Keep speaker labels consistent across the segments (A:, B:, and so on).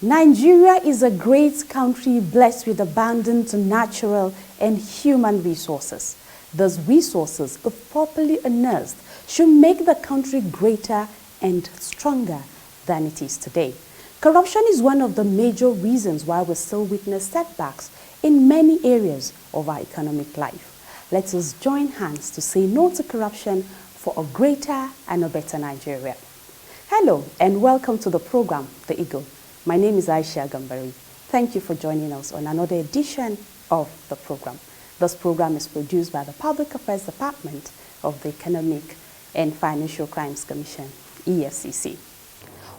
A: Nigeria is a great country blessed with abundant natural and human resources. Those resources, if properly harnessed, should make the country greater and stronger than it is today. Corruption is one of the major reasons why we still witness setbacks in many areas of our economic life. Let us join hands to say no to corruption for a greater and a better Nigeria. Hello and welcome to the program, The Eagle. My name is Aisha Gambari. Thank you for joining us on another edition of the program. This program is produced by the Public Affairs Department of the Economic and Financial Crimes Commission, EFCC.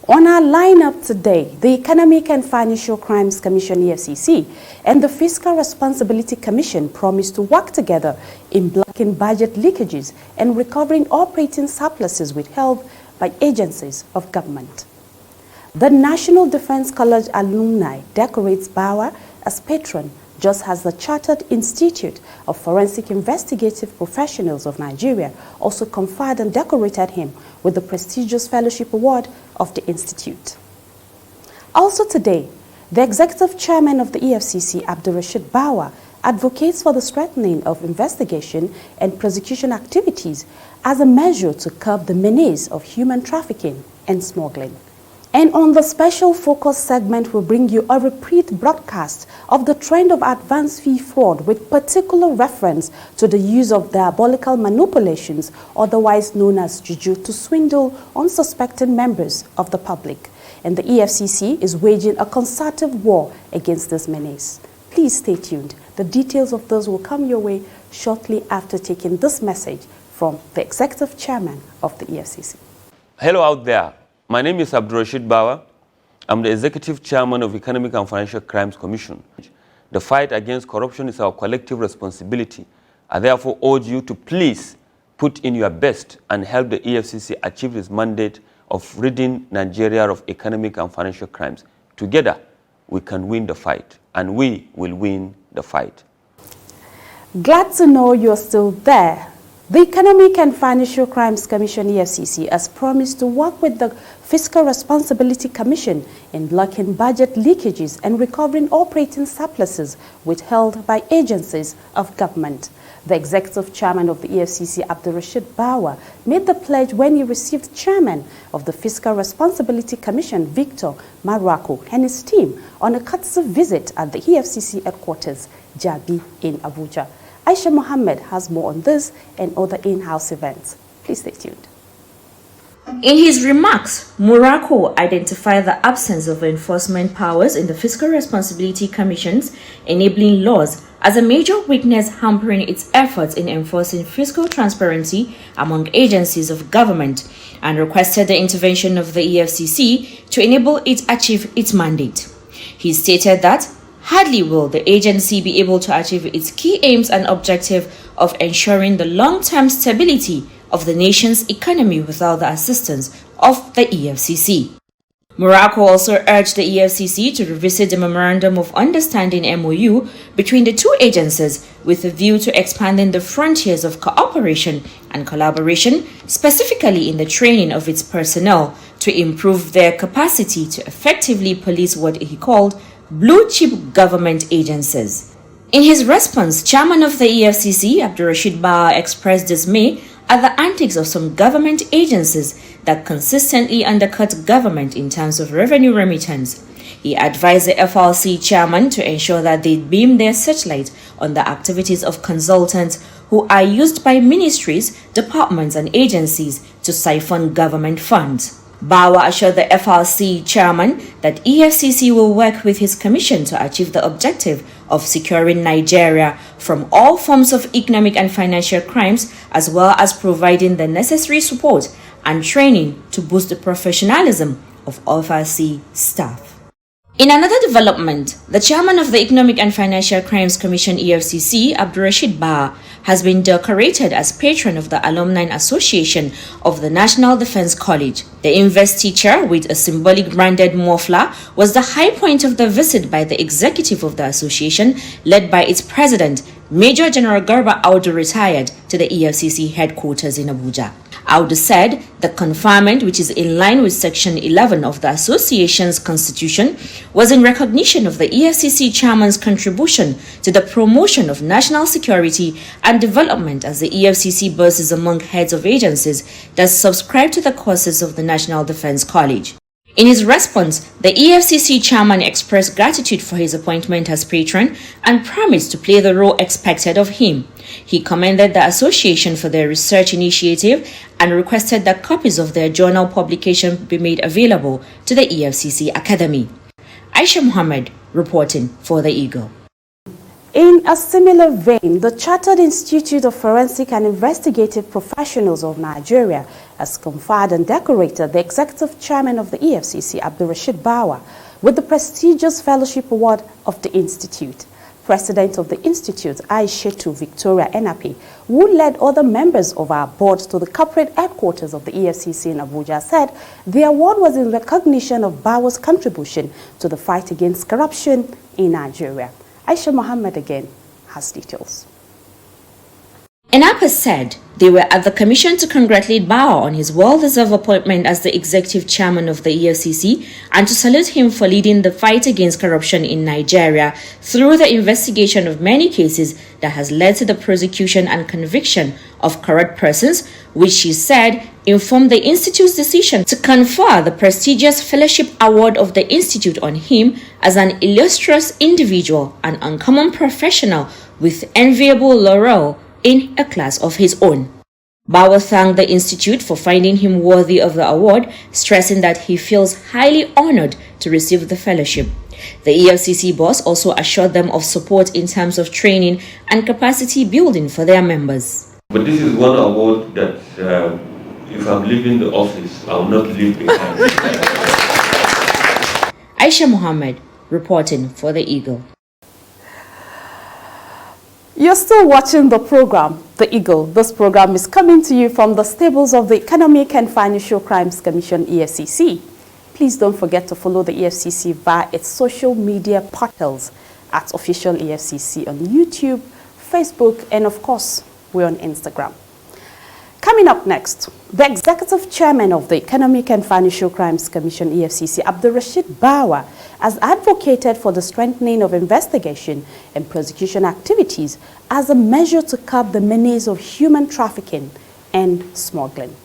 A: On our lineup today, the Economic and Financial Crimes Commission, EFCC, and the Fiscal Responsibility Commission promise to work together in blocking budget leakages and recovering operating surpluses withheld by agencies of government. The National Defense College alumni decorates Bauer as patron, just as the Chartered Institute of Forensic Investigative Professionals of Nigeria also conferred and decorated him with the prestigious Fellowship Award of the Institute. Also today, the Executive Chairman of the EFCC, Abdulrashid Bauer, advocates for the strengthening of investigation and prosecution activities as a measure to curb the menace of human trafficking and smuggling. And on the special focus segment, we'll bring you a repeat broadcast of the trend of advance fee fraud with particular reference to the use of diabolical manipulations, otherwise known as juju, to swindle unsuspecting members of the public. And the EFCC is waging a concerted war against this menace. Please stay tuned. The details of those will come your way shortly after taking this message from the Executive Chairman of the EFCC.
B: Hello out there. My name is Abdulrashid Bauer. I'm the Executive Chairman of Economic and Financial Crimes Commission. The fight against corruption is our collective responsibility. I therefore urge you to please put in your best and help the EFCC achieve its mandate of ridding Nigeria of economic and financial crimes. Together, we can win the fight, and we will win the fight.
A: Glad to know you're still there. The Economic and Financial Crimes Commission, EFCC, has promised to work with the Fiscal Responsibility Commission in blocking budget leakages and recovering operating surpluses withheld by agencies of government. The Executive Chairman of the EFCC, Abdulrashid Bauer, made the pledge when he received Chairman of the Fiscal Responsibility Commission, Victor Marako, and his team on a courtesy visit at the EFCC headquarters, Jabi, in Abuja. Aisha Mohammed has more on this and other in-house events. Please stay tuned.
C: In his remarks, Murako identified the absence of enforcement powers in the Fiscal Responsibility Commission's enabling laws as a major weakness hampering its efforts in enforcing fiscal transparency among agencies of government, and requested the intervention of the EFCC to enable it achieve its mandate. He stated that hardly will the agency be able to achieve its key aims and objective of ensuring the long-term stability of the nation's economy without the assistance of the EFCC. Murako also urged the EFCC to revisit the Memorandum of Understanding MOU between the two agencies with a view to expanding the frontiers of cooperation and collaboration, specifically in the training of its personnel, to improve their capacity to effectively police what he called blue-chip government agencies. In his response, Chairman of the EFCC, Abdulrashid Bauer, expressed dismay at the antics of some government agencies that consistently undercut government in terms of revenue remittance. He advised the FRC chairman to ensure that they beam their searchlight on the activities of consultants who are used by ministries, departments, and agencies to siphon government funds. Bauer assured the FRC chairman that EFCC will work with his commission to achieve the objective of securing Nigeria from all forms of economic and financial crimes, as well as providing the necessary support and training to boost the professionalism of FRC staff. In another development, the chairman of the Economic and Financial Crimes Commission EFCC, Abdurrashid Bawa, has been decorated as patron of the Alumni Association of the National Defense College. The invest teacher, with a symbolic branded muffler, was the high point of the visit by the executive of the association, led by its president, Major General Garba Audu, retired, to the EFCC headquarters in Abuja. Audu said the conferment, which is in line with Section 11 of the association's constitution, was in recognition of the EFCC chairman's contribution to the promotion of national security and development as the EFCC boasts among heads of agencies that subscribe to the courses of the National Defense College. In his response, the EFCC chairman expressed gratitude for his appointment as patron and promised to play the role expected of him. He commended the association for their research initiative and requested that copies of their journal publication be made available to the EFCC Academy. Aisha Muhammad reporting for The Eagle.
A: In a similar vein, the Chartered Institute of Forensic and Investigative Professionals of Nigeria has conferred and decorated the executive chairman of the EFCC, Abdurrashid Bawa, with the prestigious Fellowship Award of the Institute. President of the Institute, Aishetu Victoria Enapi, who led other members of our board to the corporate headquarters of the EFCC in Abuja, said the award was in recognition of Bawa's contribution to the fight against corruption in Nigeria. Aisha Muhammad again has details.
C: Enapa said they were at the commission to congratulate Bawa on his well-deserved appointment as the executive chairman of the EFCC and to salute him for leading the fight against corruption in Nigeria through the investigation of many cases that has led to the prosecution and conviction of corrupt persons, which she said informed the Institute's decision to confer the prestigious Fellowship Award of the Institute on him as an illustrious individual and uncommon professional with enviable laurel in a class of his own. Bawa thanked the Institute for finding him worthy of the award, stressing that he feels highly honored to receive the fellowship. The EFCC boss also assured them of support in terms of training and capacity building for their members.
B: But this is one award that if I'm leaving the office, I will not leave behind.
C: Aisha Muhammad reporting for The Eagle.
A: You're still watching the program, The Eagle. This program is coming to you from the stables of the Economic and Financial Crimes Commission, EFCC. Please don't forget to follow the EFCC via its social media portals at Official EFCC on YouTube, Facebook, and of course, we're on Instagram. Coming up next, the Executive Chairman of the Economic and Financial Crimes Commission, EFCC, Abdurrashid Bawa, has advocated for the strengthening of investigation and prosecution activities as a measure to curb the menace of human trafficking and smuggling.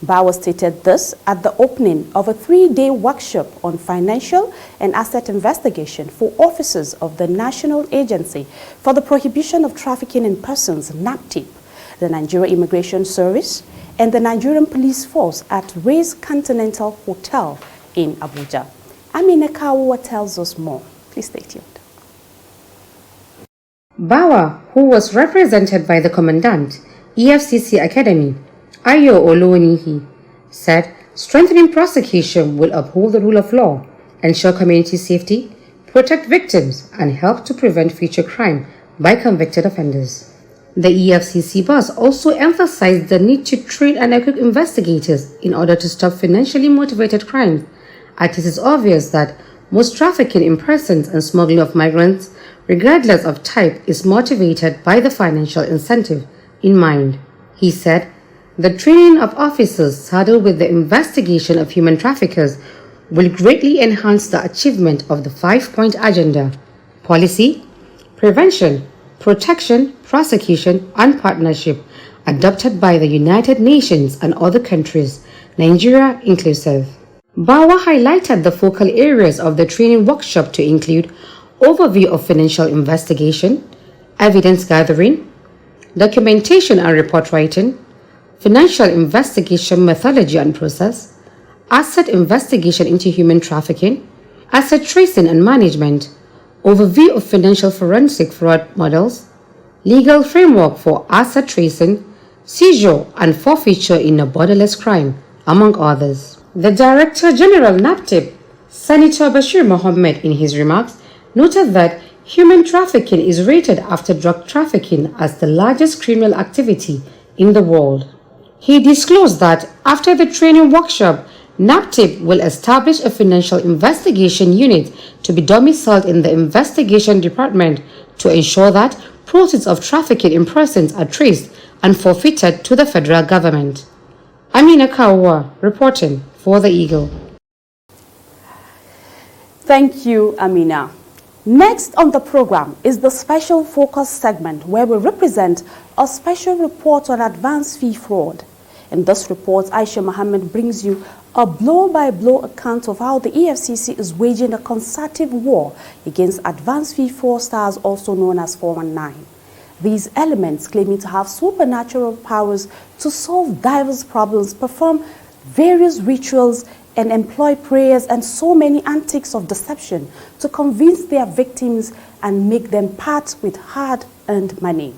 A: Bawa stated this at the opening of a 3-day workshop on financial and asset investigation for officers of the National Agency for the Prohibition of Trafficking in Persons, NAPTIP, the Nigeria Immigration Service, and the Nigerian Police Force at Ray's Continental Hotel in Abuja. Amina Kawa tells us more. Please stay tuned.
D: Bawa, who was represented by the Commandant, EFCC Academy, Ayo Olonihi, said strengthening prosecution will uphold the rule of law, ensure community safety, protect victims, and help to prevent future crime by convicted offenders. The EFCC boss also emphasized the need to train and equip investigators in order to stop financially motivated crimes, as it is obvious that most trafficking in persons and smuggling of migrants, regardless of type, is motivated by the financial incentive in mind. He said, the training of officers saddled with the investigation of human traffickers will greatly enhance the achievement of the 5-point agenda: policy, prevention, protection, prosecution, and partnership adopted by the United Nations and other countries, Nigeria inclusive. Bawa highlighted the focal areas of the training workshop to include overview of financial investigation, evidence gathering, documentation and report writing, financial investigation methodology and process, asset investigation into human trafficking, asset tracing and management, overview of financial forensic fraud models, legal framework for asset tracing, seizure and forfeiture in a borderless crime, among others. The Director General NAPTIP Senator Bashir Mohammed, in his remarks, noted that human trafficking is rated after drug trafficking as the largest criminal activity in the world. He disclosed that after the training workshop, NAPTIP will establish a financial investigation unit to be domiciled in the investigation department to ensure that proceeds of trafficking in persons are traced and forfeited to the federal government. Amina Kawa reporting for The Eagle.
A: Thank you, Amina. Next on the program is the special focus segment where we represent a special report on advance fee fraud. In this report, Aisha Mohammed brings you a blow-by-blow account of how the EFCC is waging a concerted war against advance fee fraudsters, also known as 419. These elements claiming to have supernatural powers to solve diverse problems, perform various rituals, and employ prayers and so many antics of deception to convince their victims and make them part with hard-earned money.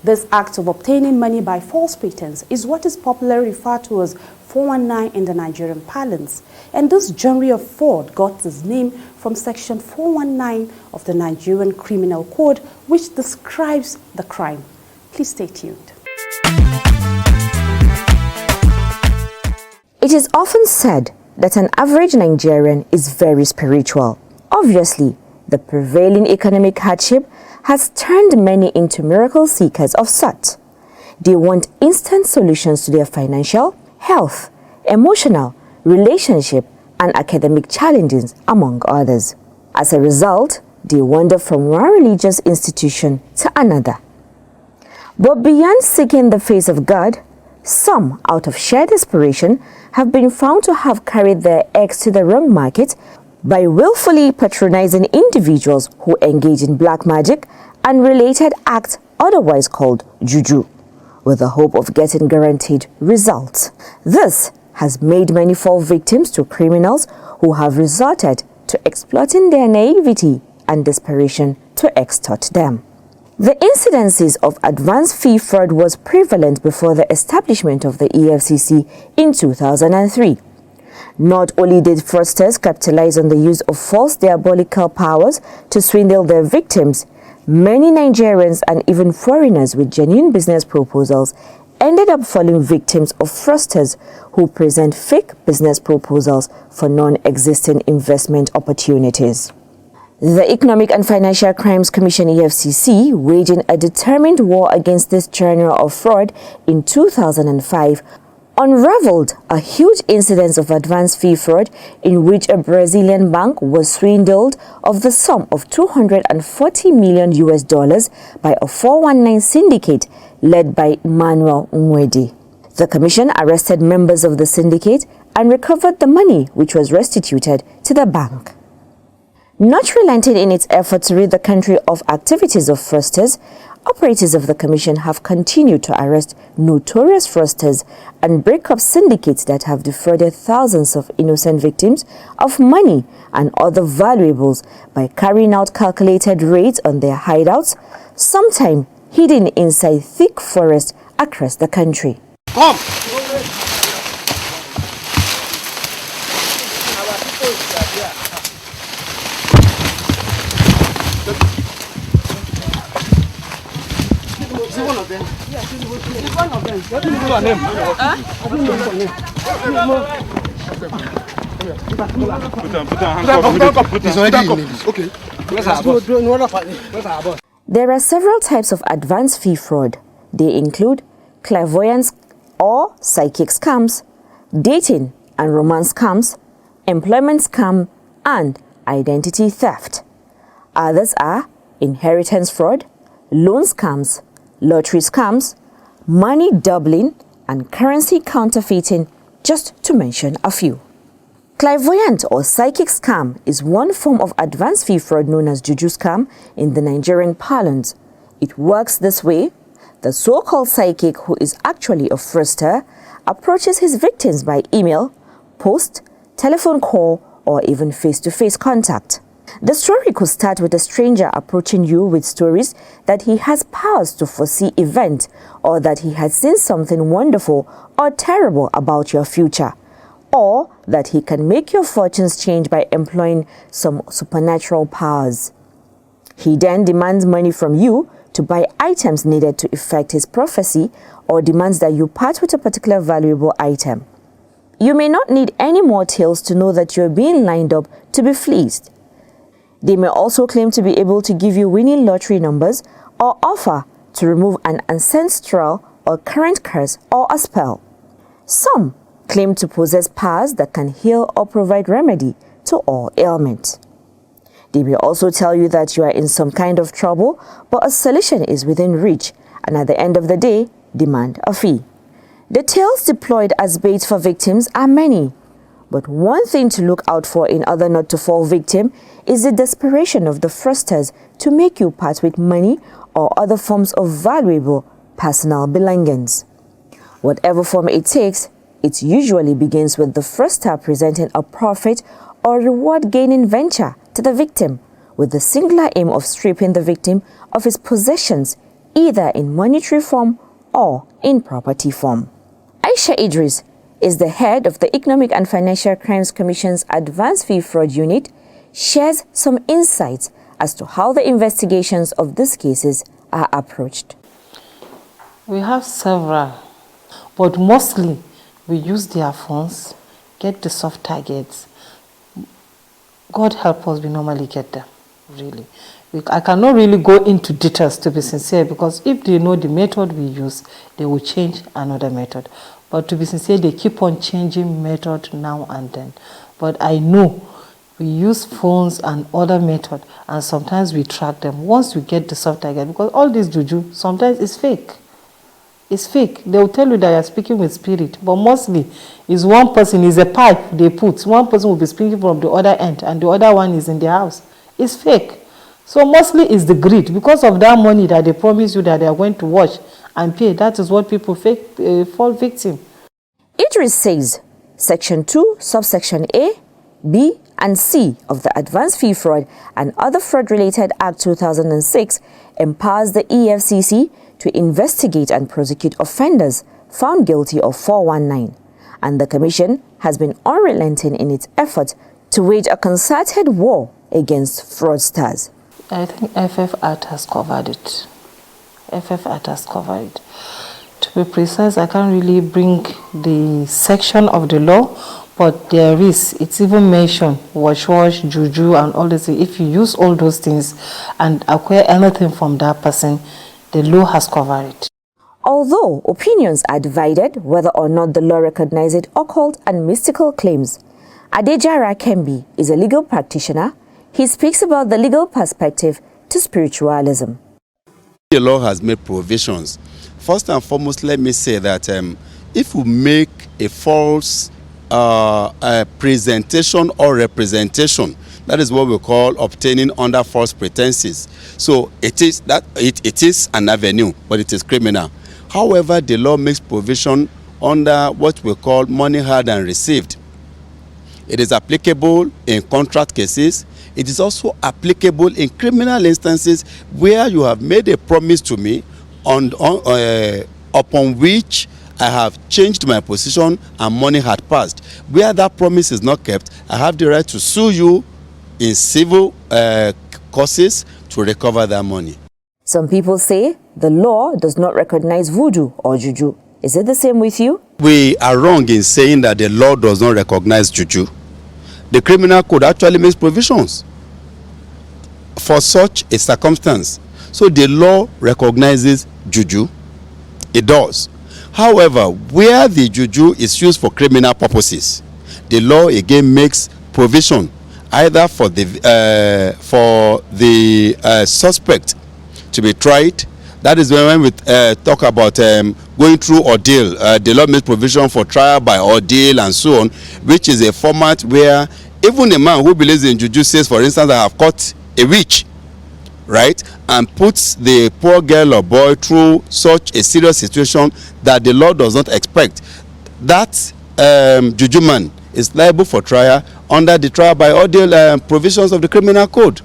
A: This act of obtaining money by false pretense is what is popularly referred to as 419 in the Nigerian parlance. And this genre of fraud got its name from section 419 of the Nigerian Criminal Code, which describes the crime. Please stay tuned.
E: It is often said that an average Nigerian is very spiritual. Obviously, the prevailing economic hardship has turned many into miracle seekers of sort. They want instant solutions to their financial, health, emotional, relationship, and academic challenges, among others. As a result, they wander from one religious institution to another. But beyond seeking the face of God, some, out of sheer desperation, have been found to have carried their eggs to the wrong market by willfully patronizing individuals who engage in black magic and related acts otherwise called juju, with the hope of getting guaranteed results. This has made many fall victims to criminals who have resorted to exploiting their naivety and desperation to extort them. The incidences of advance fee fraud was prevalent before the establishment of the EFCC in 2003. Not only did fraudsters capitalize on the use of false diabolical powers to swindle their victims, many Nigerians and even foreigners with genuine business proposals ended up falling victims of fraudsters who present fake business proposals for non-existing investment opportunities. The Economic and Financial Crimes Commission EFCC, waging a determined war against this genre of fraud in 2005, unraveled a huge incidence of advance fee fraud in which a Brazilian bank was swindled of the sum of $240 million by a 419 syndicate led by Manuel Nwedi. The commission arrested members of the syndicate and recovered the money, which was restituted to the bank. Not relenting in its effort to rid the country of activities of fraudsters, operatives of the commission have continued to arrest notorious fraudsters and break up syndicates that have defrauded thousands of innocent victims of money and other valuables by carrying out calculated raids on their hideouts, sometimes hidden inside thick forests across the country.
F: Come!
E: There are several types of advance fee fraud. They include clairvoyance or psychic scams, dating and romance scams, employment scam, and identity theft. Others are inheritance fraud, loan scams, lottery scams, money doubling, and currency counterfeiting, just to mention a few. Clairvoyant or psychic scam is one form of advance fee fraud known as juju scam in the Nigerian parlance. It works this way: the so-called psychic, who is actually a fraudster, approaches his victims by email, post, telephone call, or even face-to-face contact. The story could start with a stranger approaching you with stories that he has powers to foresee events or that he has seen something wonderful or terrible about your future. or that he can make your fortunes change by employing some supernatural powers. He then demands money from you to buy items needed to effect his prophecy, or demands that you part with a particular valuable item. You may not need any more tales to know that you are being lined up to be fleeced. They may also claim to be able to give you winning lottery numbers or offer to remove an ancestral or current curse or a spell. Some claim to possess powers that can heal or provide remedy to all ailments. They may also tell you that you are in some kind of trouble, but a solution is within reach, and at the end of the day, demand a fee. The tales deployed as bait for victims are many, but one thing to look out for in order not to fall victim is the desperation of the fraudsters to make you part with money or other forms of valuable personal belongings. Whatever form it takes, it usually begins with the fraudster presenting a profit or reward-gaining venture to the victim, with the singular aim of stripping the victim of his possessions, either in monetary form or in property form. Aisha Idris is the head of the Economic and Financial Crimes Commission's Advanced Fee Fraud Unit, shares some insights as to how the investigations of these cases are approached.
F: We have several, but mostly we use their phones, get the soft targets. God help us, we normally get them, really. I cannot really go into details, to be sincere, because if they know the method we use, they will change another method. But to be sincere, they keep on changing method now and then. But I know we use phones and other method, and sometimes we track them once we get the soft target, because all this juju sometimes is fake. It's fake. They will tell you that you are speaking with spirit, but mostly is one person, is a pipe they put. One person will be speaking from the other end, and the other one is in the house. It's fake. So mostly it's the greed. Because of that money that they promise you that they are going to watch and pay, that is what people fall victim.
E: Idris says Section 2, Subsection A, B, and C of the Advanced Fee Fraud and Other Fraud-Related Act 2006 empowers the EFCC to investigate and prosecute offenders found guilty of 419, and the Commission has been unrelenting in its effort to wage a concerted war against fraudsters.
F: I think FF Act has covered it. FF Act has covered it. To be precise, I can't really bring the section of the law, but there is, it's even mentioned, wash, juju, and all this. If you use all those things and acquire anything from that person, the law has covered it.
E: Although opinions are divided whether or not the law recognizes occult and mystical claims, Adejara Kembi is a legal practitioner. He speaks about the legal perspective to spiritualism.
G: The law has made provisions. First and foremost, let me say that if we make a false presentation or representation, that is what we call obtaining under false pretenses. So it is an avenue, but it is criminal. However, the law makes provision under what we call money hard and received. It is applicable in contract cases. It is also applicable in criminal instances where you have made a promise to me upon which I have changed my position and money had passed. Where that promise is not kept, I have the right to sue you in civil causes to recover that money.
E: Some people say the law does not recognize voodoo or juju. Is it the same with you?
G: We are wrong in saying that the law does not recognize juju. The criminal code actually makes provisions for such a circumstance. So the law recognizes juju. It does. However, where the juju is used for criminal purposes, the law again makes provision either for the suspect to be tried. That is when we talk about going through ordeal. The law makes provision for trial by ordeal and so on, which is a format where even a man who believes in juju says, for instance, I have caught a witch, right, and puts the poor girl or boy through such a serious situation that the law does not expect. That juju man is liable for trial under the trial by ordeal provisions of the criminal code.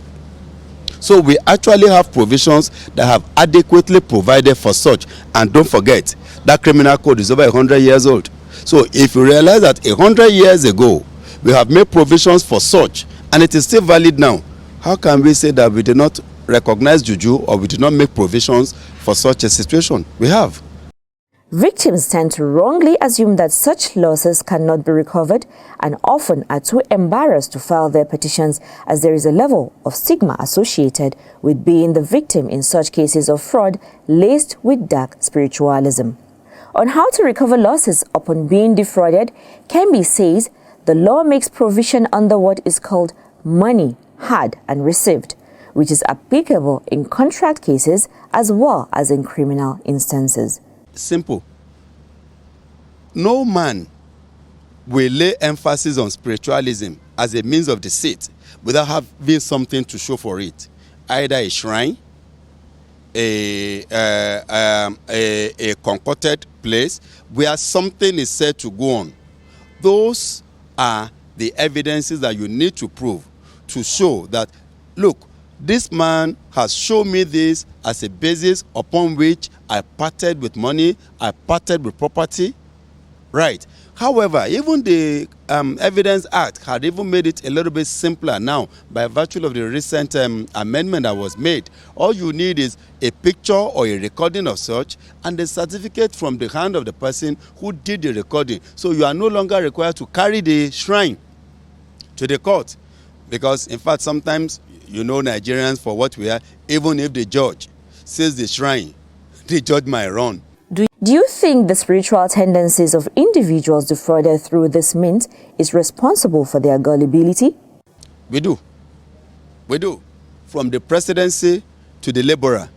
G: So we actually have provisions that have adequately provided for such. And don't forget, that criminal code is over 100 years old. So if you realize that 100 years ago, we have made provisions for such, and it is still valid now, how can we say that we did not recognize juju or we did not make provisions for such a situation? We have.
E: Victims tend to wrongly assume that such losses cannot be recovered and often are too embarrassed to file their petitions, as there is a level of stigma associated with being the victim in such cases of fraud laced with dark spiritualism. On how to recover losses upon being defrauded, Kembi says the law makes provision under what is called money had and received, which is applicable in contract cases as well as in criminal instances.
G: Simple. No man will lay emphasis on spiritualism as a means of deceit without having something to show for it. Either a shrine, a concocted place where something is said to go on. Those are the evidences that you need to prove to show that, look, this man has shown me this as a basis upon which I parted with money, I parted with property. Right. However, even the Evidence Act had even made it a little bit simpler now by virtue of the recent amendment that was made. All you need is a picture or a recording of such and a certificate from the hand of the person who did the recording. So you are no longer required to carry the shrine to the court. Because, in fact, sometimes, you know, Nigerians, for what we are, even if the judge says the shrine, the judge might run.
E: Do you think the spiritual tendencies of individuals defrauded through this means is responsible for their gullibility?
G: We do. We do. From the presidency to the laborer,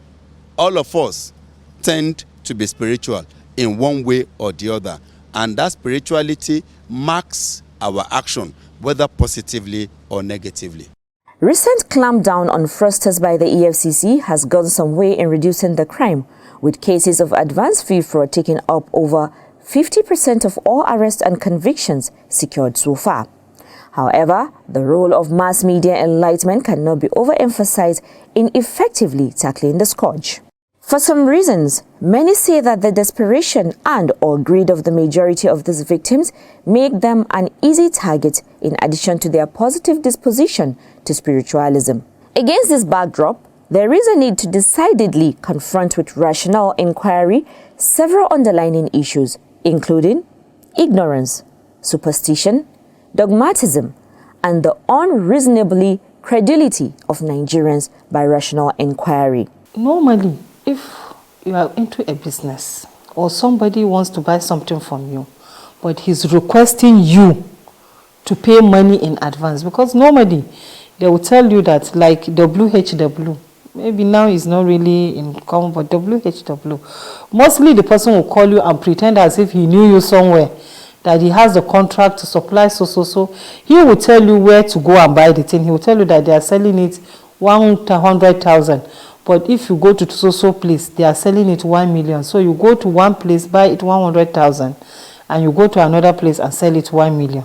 G: all of us tend to be spiritual in one way or the other. And that spirituality marks our action, whether positively or negatively.
E: Recent clampdown on fraudsters by the EFCC has gone some way in reducing the crime, with cases of advance fee fraud taking up over 50% of all arrests and convictions secured so far. However, the role of mass media enlightenment cannot be overemphasized in effectively tackling the scourge. For some reasons, many say that the desperation and/or greed of the majority of these victims make them an easy target in addition to their positive disposition to spiritualism. Against this backdrop, there is a need to decidedly confront with rational inquiry several underlying issues, including ignorance, superstition, dogmatism, and the unreasonably credulity of Nigerians by rational inquiry.
F: Normally, if you are into a business or somebody wants to buy something from you, but he's requesting you to pay money in advance, because normally they will tell you that, like WHW, maybe now it's not really in common, but WHW, mostly the person will call you and pretend as if he knew you somewhere, that he has the contract to supply so. He will tell you where to go and buy the thing. He will tell you that they are selling it 100,000. But if you go to so place, they are selling it 1 million. So you go to one place, buy it 100,000, and you go to another place and sell it 1 million.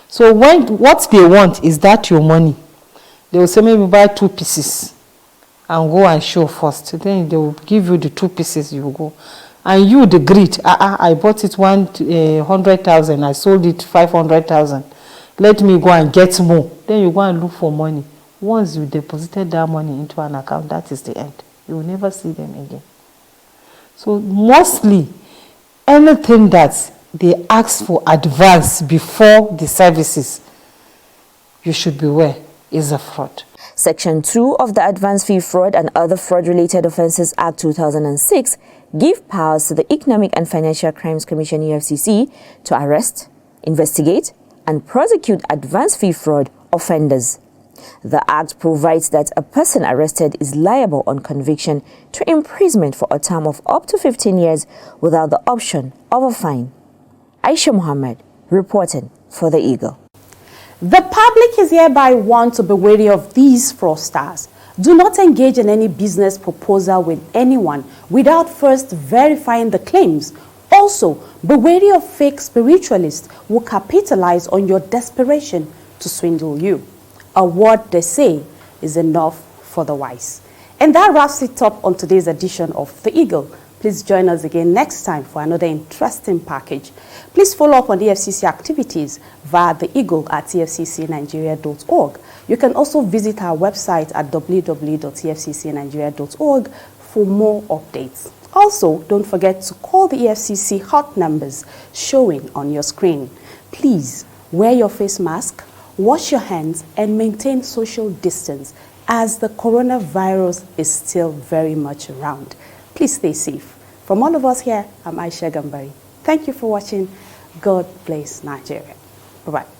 F: So what they want is that your money. They will say maybe buy 2 pieces and go and show first. Then they will give you the 2 pieces, you will go. And you, the greed, I bought it 100,000, I sold it 500,000. Let me go and get more. Then you go and look for money. Once you deposited that money into an account, that is the end. You will never see them again. So mostly, anything that they ask for advance before the services, you should beware, is a fraud.
E: Section 2 of the Advance Fee Fraud and Other Fraud-Related Offences Act 2006 give powers to the Economic and Financial Crimes Commission (EFCC) to arrest, investigate, and prosecute advance fee fraud offenders. The Act provides that a person arrested is liable on conviction to imprisonment for a term of up to 15 years without the option of a fine. Aisha Muhammad, reporting for The Eagle.
A: The public is hereby warned to be wary of these fraudsters. Do not engage in any business proposal with anyone without first verifying the claims. Also, be wary of fake spiritualists who capitalize on your desperation to swindle you. A word they say is enough for the wise. And that wraps it up on today's edition of The Eagle. Please join us again next time for another interesting package. Please follow up on EFCC activities via the eagle at efccnigeria.org. You can also visit our website at www.efccnigeria.org for more updates. Also, don't forget to call the EFCC hot numbers showing on your screen. Please wear your face mask, wash your hands, and maintain social distance as the coronavirus is still very much around. Please stay safe. From all of us here, I'm Aisha Gambari. Thank you for watching. God bless Nigeria. Bye-bye.